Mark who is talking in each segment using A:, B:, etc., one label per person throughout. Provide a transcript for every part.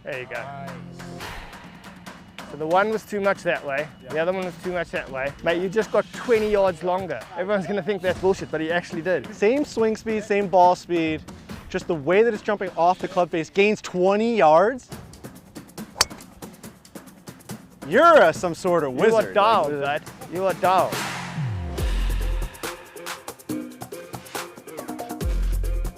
A: There you go.
B: Nice.
A: So the one was too much that way, the other one was too much that way. Mate, you just got 20 yards longer. Everyone's gonna think that's bullshit, but he actually did.
C: Same swing speed, same ball speed, just the way that it's jumping off the club face gains 20 yards. You're some sort of wizard.
A: You are dialed, bud. You are dialed.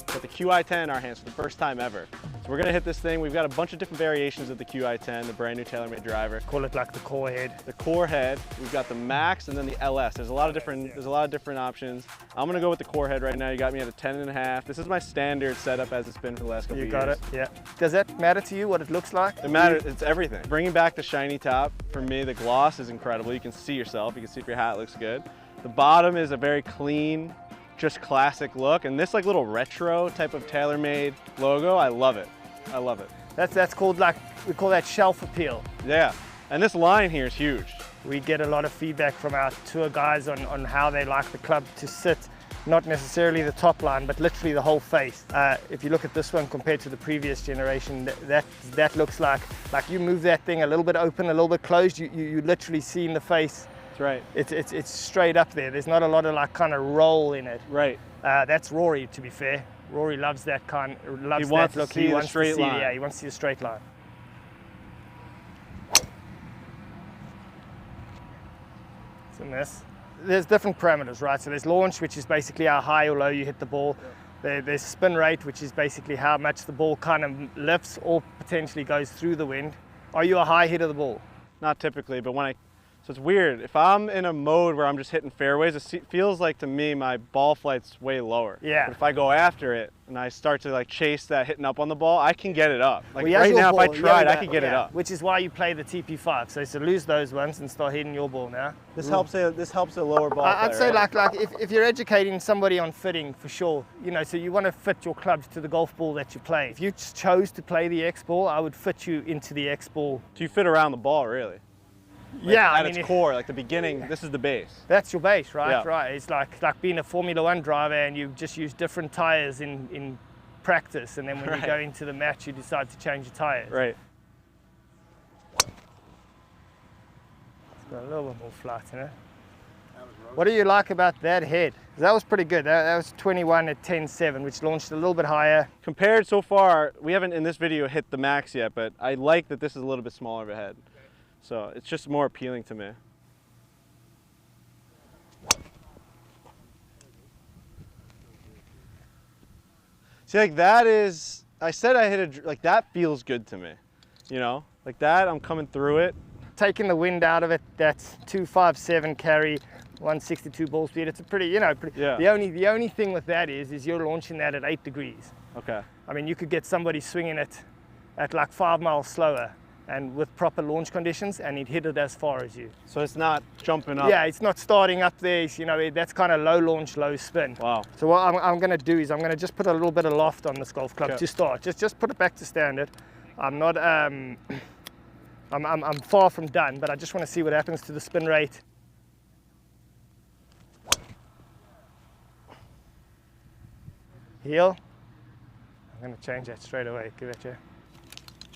C: Got the Qi10 in our hands for the first time ever. So we're gonna hit this thing. We've got a bunch of different variations of the Qi10, the brand new TaylorMade driver.
A: Call it like the core head.
C: The core head. We've got the Max and then the LS. There's a lot of different options. I'm gonna go with the core head right now. You got me at a 10.5. This is my standard setup as it's been for the last couple of years.
A: You got it, yeah. Does that matter to you, what it looks like?
C: It matters, it's everything. Bringing back the shiny top, for me, the gloss is incredible. You can see yourself, you can see if your hat looks good. The bottom is a very clean, just classic look. And this like little retro type of TaylorMade logo, I love it. I love it.
A: That's called, like, we call that shelf appeal.
C: Yeah, and this line here is huge.
A: We get a lot of feedback from our tour guys on how they like the club to sit, not necessarily the top line, but literally the whole face. If you look at this one compared to the previous generation, that looks like you move that thing a little bit open, a little bit closed, you literally see in the face.
C: That's right.
A: It's straight up there. There's not a lot of like kind of roll in it.
C: Right.
A: That's Rory, to be fair. Rory loves that kind, loves
C: he wants
A: that look.
C: To see
A: he wants
C: straight
A: to see,
C: line.
A: yeah, he wants to see a straight line. So this. There's different parameters, right? So there's launch, which is basically how high or low you hit the ball. There's spin rate, which is basically how much the ball kind of lifts or potentially goes through the wind. Are you a high hitter of the ball?
C: Not typically, but so it's weird. If I'm in a mode where I'm just hitting fairways, it feels like to me my ball flight's way lower.
A: Yeah.
C: But if I go after it and I start to like chase that hitting up on the ball, I can get it up. Like
A: well,
C: right now,
A: ball,
C: if I tried, I could get it up.
A: Which is why you play the TP5. So lose those ones and start hitting your ball now.
C: This helps a lower ball player,
A: I'd say
C: right?
A: like if you're educating somebody on fitting, for sure, you know, so you want to fit your clubs to the golf ball that you play. If you chose to play the X ball, I would fit you into the X ball.
C: Do you fit around the ball, really? Like
A: yeah,
C: at its core, like the beginning, this is the base.
A: That's your base, right?
C: Yeah.
A: Right. It's like being a Formula One driver and you just use different tires in practice, and then when you go into the match, you decide to change your tires.
C: Right.
A: It's got a little bit more flight in it. What do you like about that head? That was pretty good. That was 21 at 10.7, which launched a little bit higher.
C: Compared so far, we haven't in this video hit the max yet, but I like that this is a little bit smaller of a head. So it's just more appealing to me. See, like that is, I said I hit like that feels good to me. You know, like that, I'm coming through it.
A: Taking the wind out of it, that's 257 carry, 162 ball speed. It's a pretty, you know,
C: yeah.
A: The only thing with that is you're launching that at 8 degrees.
C: Okay.
A: I mean, you could get somebody swinging it at like 5 miles slower and with proper launch conditions, and he'd hit it as far as you.
C: So it's not jumping up.
A: Yeah, it's not starting up there. You know, that's kind of low launch, low spin.
C: Wow.
A: So what I'm going to do is I'm going to just put a little bit of loft on this golf club to start. Just put it back to standard. I'm not. I'm far from done, but I just want to see what happens to the spin rate. Heel. I'm going to change that straight away. Give it to.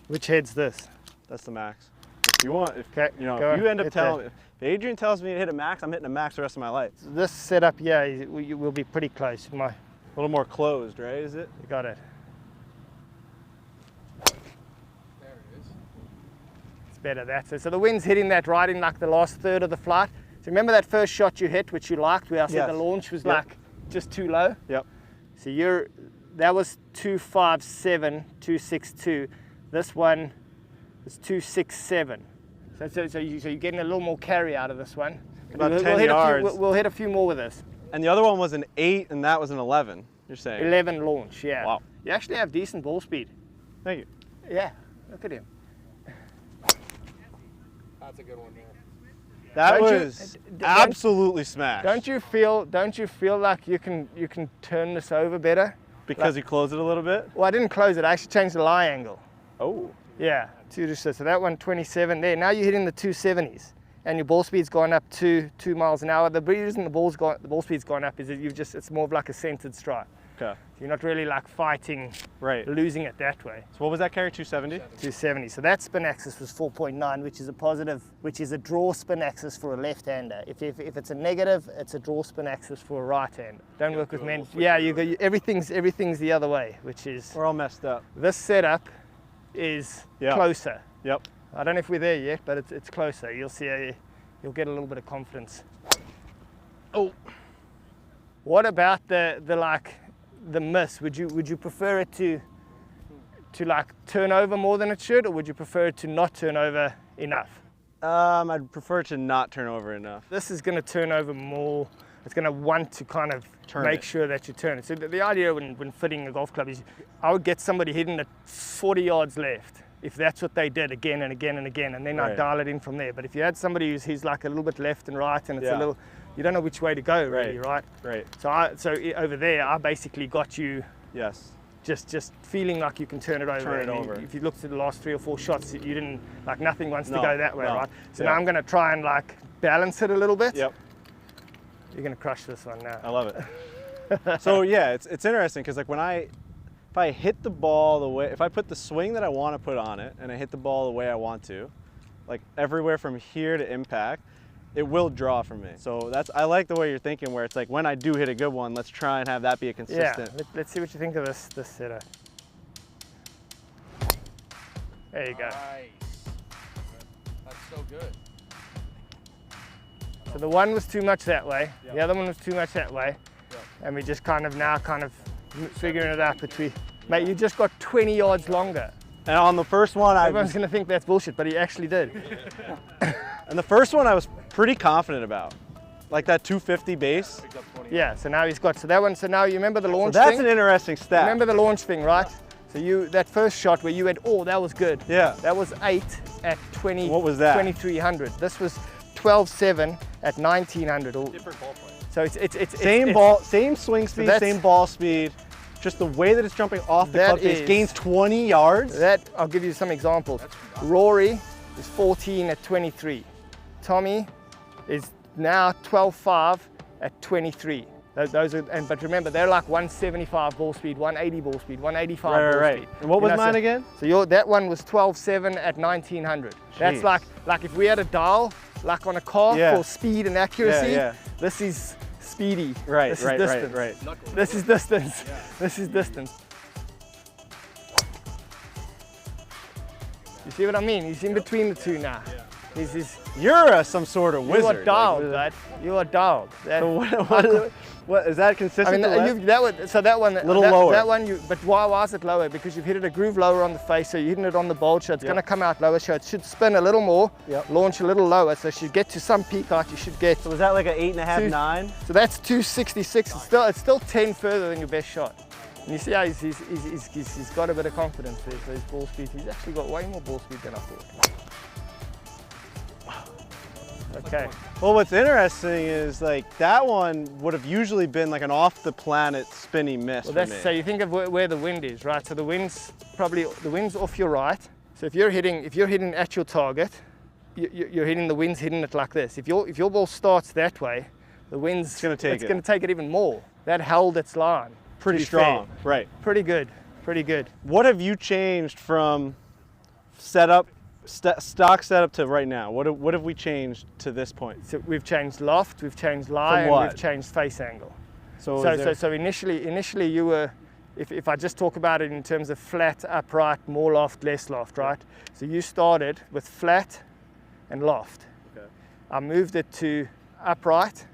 A: Which head's this?
C: That's the max. If you want, you know,
A: go
C: if you end up telling
A: that.
C: me, if Adrian tells me to hit a max, I'm hitting a max the rest of my life.
A: This setup, yeah, you will be pretty close.
C: A little more closed, right? Is it?
A: You got it.
B: There it is.
A: It's better that. So the wind's hitting that right in like the last third of the flight. So remember that first shot you hit, which you liked, where I said the launch was like just too low?
C: Yep.
A: So that was 257, 262. This one is 267. So you're getting a little more carry out of this one.
C: About 10 yards.
A: We'll hit a few more with this.
C: And the other one was an 8 and that was an 11, you're saying?
A: 11 launch, yeah.
C: Wow.
A: You actually have decent ball speed.
C: Thank you.
A: Yeah, look at him.
B: That's a good one there.
C: That was absolutely smashed.
A: Don't you feel like you can turn this over better?
C: Because you closed it a little bit?
A: Well, I didn't close it. I actually changed the lie angle.
C: Oh.
A: Yeah, so that one 27 there. Now you're hitting the 270s, and your ball speed's gone up to 2 miles an hour. The reason the ball speed's gone up is that it's more of like a centered strike.
C: Okay.
A: You're not really like fighting,
C: Right.
A: losing it that way.
C: So what was that carry? 270?
A: 270. So that spin axis was 4.9, which is a positive, which is a draw spin axis for a left-hander. If it's a negative, it's a draw spin axis for a right-hander. Don't work with men. Yeah, everything's the other way, which is.
C: We're all messed up.
A: This setup is closer.
C: Yep.
A: I don't know if we're there yet, but it's closer. You'll see, you'll get a little bit of confidence.
C: Oh.
A: What about the miss? Would you prefer it to like turn over more than it should, or would you prefer it to not turn over enough?
C: I'd prefer to not turn over enough.
A: This is going to turn over more. It's going to want to kind of make sure that you turn it. So the idea when fitting a golf club is, I would get somebody hitting at 40 yards left, if that's what they did again and again and again, and then I'd dial it in from there. But if you had somebody who's like a little bit left and right, and it's a little, you don't know which way to go really, right?
C: Right.
A: So over there, I basically got you.
C: Yes.
A: Just feeling like you can turn it over.
C: Turn it over.
A: If you looked at the last 3 or 4 shots, you didn't, like nothing wants to go that way, right? So now I'm going to try and like balance it a little bit.
C: Yep.
A: You're going to crush this one now.
C: I love it. So yeah, it's interesting because like if I hit the ball the way, if I put the swing that I want to put on it and I hit the ball the way I want to, like everywhere from here to impact, it will draw for me. So I like the way you're thinking, where it's like when I do hit a good one, let's try and have that be a consistent.
A: Yeah, let's see what you think of this setup. There you go.
B: Nice. That's so good.
A: So the one was too much that way, the other one was too much that way, and we just kind of figuring it out between. Mate, you just got 20 yards longer.
C: And on the first one,
A: everyone's going to think that's bullshit, but he actually did.
C: And the first one I was pretty confident about. Like that 250 base.
A: Yeah, so now he's got, so now you remember the launch
C: so that's
A: thing?
C: an interesting stat.
A: Remember the launch thing, right? So that first shot where you went, oh, that was good.
C: Yeah.
A: That was 8 at 20.
C: What was that?
A: 2300. This was 12.7 at 1900.
B: Different ball play.
A: So it's
C: same swing speed, same ball speed. Just the way that it's jumping off the club face gains 20 yards.
A: I'll give you some examples. Rory is 14 at 23. Tommy is now 12.5 at 23. Those are, but remember, they're like 175 ball speed, 180 ball speed, 185 ball speed.
C: And what was mine again?
A: So that one was 12.7 at 1900. Jeez. That's like if we had a dial, like on a car for speed and accuracy, this is speedy.
C: Right,
A: this is distance.
C: right.
A: This is distance. Yeah. This is distance. You see what I mean? He's in between the two now. Yeah.
C: You're some sort of wizard.
A: You are dialed, bud. You are dialed.
C: So what is that consistent?
A: I mean, that one,
C: lower.
A: That one, but why is it lower? Because you've hit it a groove lower on the face, so you're hitting it on the bolt, so it's going to come out lower. So it should spin a little more, launch a little lower, so it should get to some peak height. You should get.
C: So was that like an 8.5, 9?
A: So that's 266. It's still 10 further than your best shot. And you see how he's got a bit of confidence there. So his ball speed, he's actually got way more ball speed than I thought. Okay.
C: Well, what's interesting is like that one would have usually been like an off the planet spinny miss for me.
A: So you think of where the wind is, right? So the wind's off your right. So if you're hitting at your target, you're hitting, the wind's hitting it like this. If your ball starts that way, the wind's going to take it even more. That held its line.
C: Pretty strong, right?
A: Pretty good.
C: What have you changed from stock setup to right now? What have we changed to this point?
A: So we've changed loft, we've changed lie, and we've changed face angle. So initially you were, if I just talk about it in terms of flat, upright, more loft, less loft, right? So you started with flat and loft.
C: Okay.
A: I moved it to upright,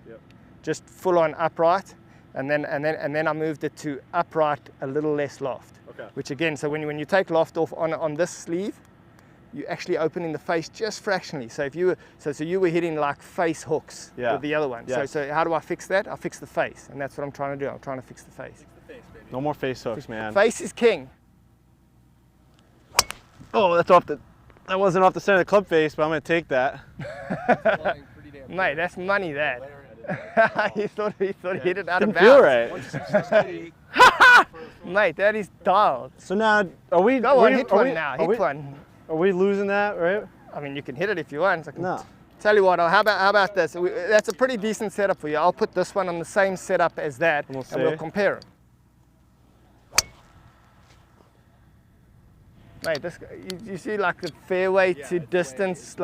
A: just full on upright, and then I moved it to upright, a little less loft.
C: Okay.
A: Which again, so when you take loft off on this sleeve, you're actually opening the face just fractionally. So if you were hitting like face hooks with the other one.
C: Yeah.
A: So how do I fix that? I fix the face, and that's what I'm trying to do. I'm trying to fix the face.
B: Fix the face, baby.
C: No more face hooks, man.
A: Face is king.
C: Oh, that wasn't off the center of the club face, but I'm gonna take that.
A: Mate, that's money. That. he thought he hit it out of
C: bounds.
A: Feel right. Mate, that is dialed.
C: So now, are we?
A: Go on, hit one now. Hit one.
C: Are we losing that, right?
A: I mean, you can hit it if you want.
C: No.
A: Tell you what, how about this? That's a pretty decent setup for you. I'll put this one on the same setup as that, and we'll compare them. Mate, this, you see like the fairway to distance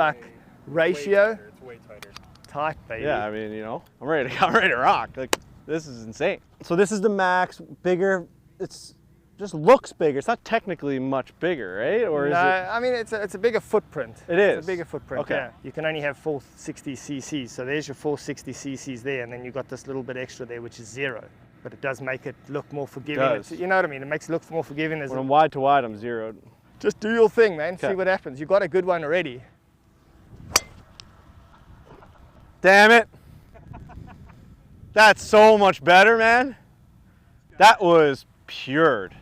A: ratio?
B: It's way tighter.
A: Tight, baby.
C: Yeah, I mean, you know, I'm ready to rock. Like, this is insane. So this is the max, bigger. It's just looks bigger. It's not technically much bigger, right? Or is
A: no,
C: it?
A: I mean, it's a bigger footprint.
C: It is?
A: It's a bigger footprint,
C: Okay.
A: yeah. You can only have 460 cc's, so there's your 460 cc's there, and then you've got this little bit extra there, which is 0. But it does make it look more forgiving.
C: Does.
A: You know what I mean? It makes it look more forgiving.
C: When I'm wide to wide, I'm zeroed.
A: Just do your thing, man.
C: Okay.
A: See what happens. You got a good one already.
C: Damn it. That's so much better, man. That was pured.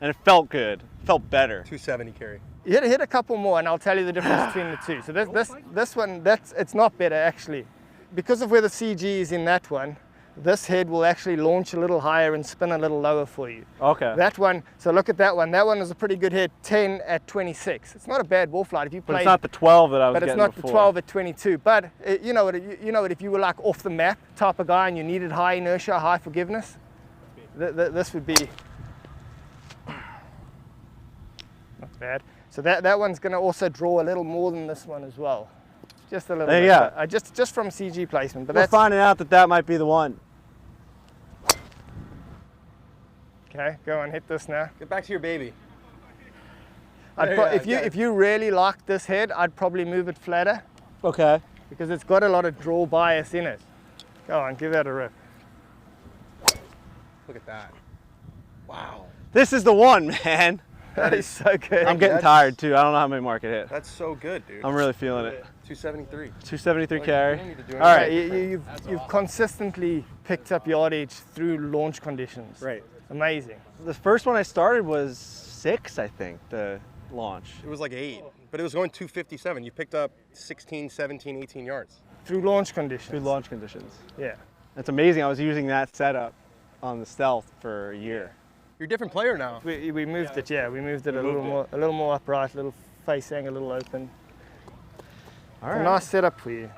C: And it felt good. It felt better.
B: 270 carry.
A: Hit a couple more, and I'll tell you the difference between the two. So this one, it's not better actually, because of where the CG is in that one. This head will actually launch a little higher and spin a little lower for you.
C: Okay.
A: That one, so look at that one. That one is a pretty good head, 10 at 26. It's not a bad ball flight if you play.
C: But it's not the 12 that I was
A: But it's
C: getting
A: not
C: before.
A: the 12 at 22. But you know what? If you were like off the map type of guy and you needed high inertia, high forgiveness, this would be not bad. So that one's going to also draw a little more than this one as well. Just a little bit.
C: Yeah.
A: Just from CG placement. But
C: We're finding out that might be the one.
A: Okay, go on, hit this now.
B: Get back to your baby.
A: If you really like this head, I'd probably move it flatter
C: Okay.
A: because it's got a lot of draw bias in it. Go on, give that a rip.
B: Look at that. Wow.
C: This is the one, man.
A: That is so good.
C: I'm getting tired too. I don't know how many more I could hit.
B: That's so good, dude.
C: I'm really feeling it.
B: 273.
C: 273
B: Like,
C: carry.
B: you don't need to do
C: All right.
A: You've consistently picked up yardage through launch conditions.
C: Right.
A: Amazing.
C: The first one I started was 6, I think, the launch.
B: It was like 8, but it was going 257. You picked up 16, 17, 18 yards.
A: Through launch conditions.
C: Through launch conditions.
A: Yeah.
C: It's amazing. I was using that setup on the Stealth for a year.
B: You're a different player now.
A: We moved it. Yeah, we moved it a little more upright, a little face angle, a little open.
C: All
A: It's
C: right.
A: a nice setup for you.